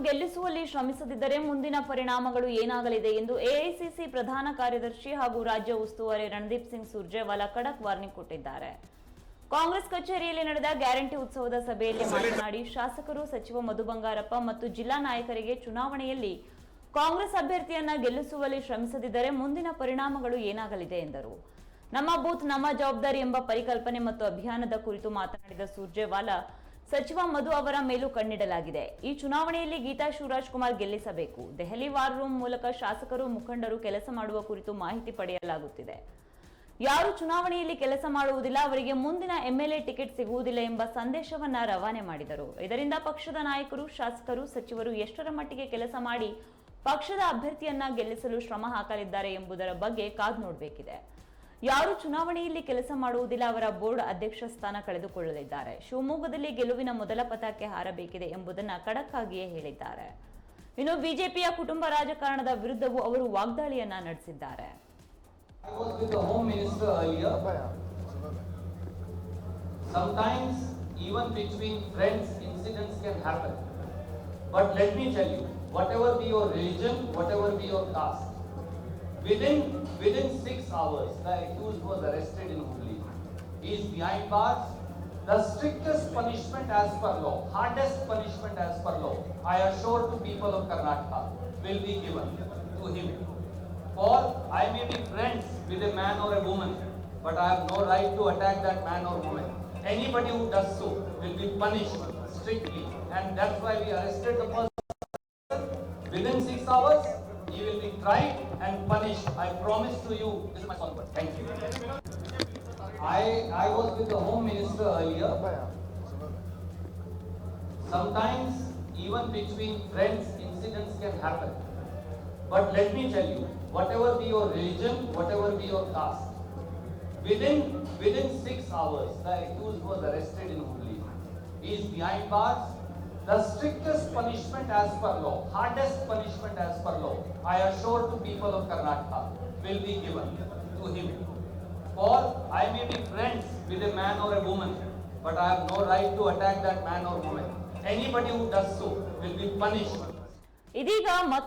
ಗೆಲ್ಲಿಸುವಲ್ಲಿ ಶ್ರಮಿಸದಿದ್ದರೆ ಮುಂದಿನ ಪರಿಣಾಮಗಳು ಏನಾಗಲಿದೆ ಎಂದು ಎಐಸಿಸಿ ಪ್ರಧಾನ ಕಾರ್ಯದರ್ಶಿ ಹಾಗೂ ರಾಜ್ಯ ಉಸ್ತುವಾರಿ ರಣದೀಪ್ ಸಿಂಗ್ ಸುರ್ಜೇವಾಲಾ ಖಡಕ್ ವಾರ್ನಿಂಗ್ ಕೊಟ್ಟಿದ್ದಾರೆ. ಕಾಂಗ್ರೆಸ್ ಕಚೇರಿಯಲ್ಲಿ ನಡೆದ ಗ್ಯಾರಂಟಿ ಉತ್ಸವದ ಸಭೆಯಲ್ಲಿ ಮಾತನಾಡಿ, ಶಾಸಕರು, ಸಚಿವ ಮಧು ಬಂಗಾರಪ್ಪ ಮತ್ತು ಜಿಲ್ಲಾ ನಾಯಕರಿಗೆ ಚುನಾವಣೆಯಲ್ಲಿ ಕಾಂಗ್ರೆಸ್ ಅಭ್ಯರ್ಥಿಯನ್ನ ಗೆಲ್ಲಿಸುವಲ್ಲಿ ಶ್ರಮಿಸದಿದ್ದರೆ ಮುಂದಿನ ಪರಿಣಾಮಗಳು ಏನಾಗಲಿದೆ ಎಂದರು. ನಮ್ಮ ಬೂತ್ ನಮ್ಮ ಜವಾಬ್ದಾರಿ ಎಂಬ ಪರಿಕಲ್ಪನೆ ಮತ್ತು ಅಭಿಯಾನದ ಕುರಿತು ಮಾತನಾಡಿದ ಸುರ್ಜೇವಾಲಾ, ಸಚಿವ ಮಧು ಅವರ ಮೇಲೂ ಕಣ್ಣಿಡಲಾಗಿದೆ. ಈ ಚುನಾವಣೆಯಲ್ಲಿ ಗೀತಾ ಶಿವರಾಜ್ ಕುಮಾರ್ ಗೆಲ್ಲಿಸಬೇಕು. ದೆಹಲಿ ವಾರ್ ರೂಮ್ ಮೂಲಕ ಶಾಸಕರು, ಮುಖಂಡರು ಕೆಲಸ ಮಾಡುವ ಕುರಿತು ಮಾಹಿತಿ ಪಡೆಯಲಾಗುತ್ತಿದೆ. ಯಾರು ಚುನಾವಣೆಯಲ್ಲಿ ಕೆಲಸ ಮಾಡುವುದಿಲ್ಲ ಅವರಿಗೆ ಮುಂದಿನ ಎಂಎಲ್ಎ ಟಿಕೆಟ್ ಸಿಗುವುದಿಲ್ಲ ಎಂಬ ಸಂದೇಶವನ್ನ ರವಾನೆ ಮಾಡಿದರು. ಇದರಿಂದ ಪಕ್ಷದ ನಾಯಕರು, ಶಾಸಕರು, ಸಚಿವರು ಎಷ್ಟರ ಮಟ್ಟಿಗೆ ಕೆಲಸ ಮಾಡಿ ಪಕ್ಷದ ಅಭ್ಯರ್ಥಿಯನ್ನ ಗೆಲ್ಲಿಸಲು ಶ್ರಮ ಹಾಕಲಿದ್ದಾರೆ ಎಂಬುದರ ಬಗ್ಗೆ ಕಾದು ನೋಡಬೇಕಿದೆ. ಯಾರು ಚುನಾವಣೆಯಲ್ಲಿ ಕೆಲಸ ಮಾಡುವುದಿಲ್ಲ ಅವರ ಬೋರ್ಡ್ ಅಧ್ಯಕ್ಷ ಸ್ಥಾನ ಕಳೆದುಕೊಳ್ಳಲಿದ್ದಾರೆ. ಶಿವಮೊಗ್ಗದಲ್ಲಿ ಗೆಲುವಿನ ಮೊದಲ ಪತಾಕೆ ಹಾರಬೇಕಿದೆ ಎಂಬುದನ್ನು ಖಡಕ್ ಆಗಿಯೇ ಹೇಳಿದ್ದಾರೆ. ಇನ್ನು ಬಿಜೆಪಿಯ ಕುಟುಂಬ ರಾಜಕಾರಣದ ವಿರುದ್ಧವೂ ಅವರು ವಾಗ್ದಾಳಿಯನ್ನ ನಡೆಸಿದ್ದಾರೆ. Sometimes even between friends incidents can happen. But let me tell you, whatever be your religion, whatever be your caste, within 6 hours the accused was arrested in Hooghly. He is behind bars. The strictest punishment as per law, hardest punishment as per law, I assure to people of Karnataka, will be given to him. For I may be friends with a man or a woman, but I have no right to attack that man or woman. Anybody who does so will be punished strictly, and that's why we arrested the person. Within 6 hours, he will be tried and punished. I promise to you. This is my call. Thank you. I was with the Home Minister earlier. Sometimes even between friends incidents can happen. But let me tell you, whatever be your religion, whatever be your caste, within 6 hours the accused was arrested in Hooghly. He is behind bars. The strictest punishment as per law, hardest punishment as per law, I assure to people of Karnataka, will be given to him. For I may be friends with a man or a woman, but I have no right to attack that man or woman. Anybody who does so will be punished. ಇದೀಗ